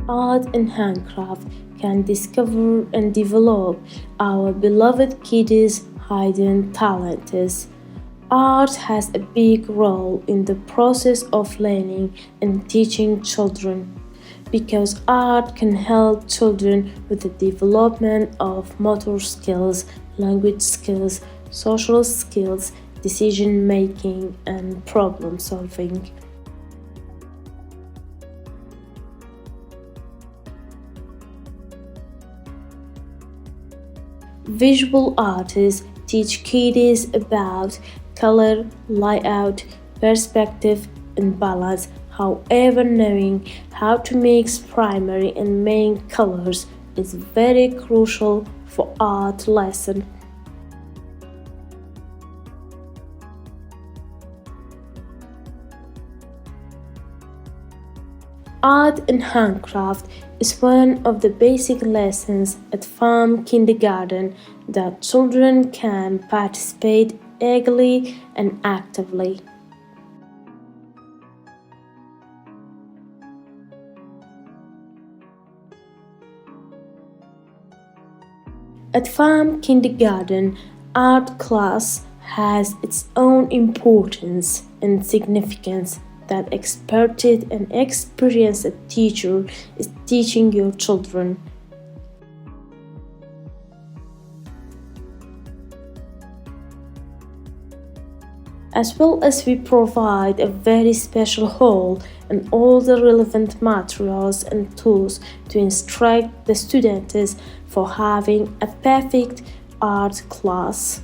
art and handcraft can discover and develop our beloved kids' hidden talents. Art has a big role in the process of learning and teaching children because art can help children with the development of motor skills, language skills, social skills, decision making, and problem solving. Visual artists teach kids about color, layout, perspective, and balance. However, knowing how to mix primary and main colors is very crucial for art lesson. Art and handcraft is one of the basic lessons at farm kindergarten that children can participate eagerly and actively. At farm kindergarten, art class has its own importance and significance that experted and experienced teacher is teaching your children. As well as we provide a very special hall and all the relevant materials and tools to instruct the students for having a perfect art class.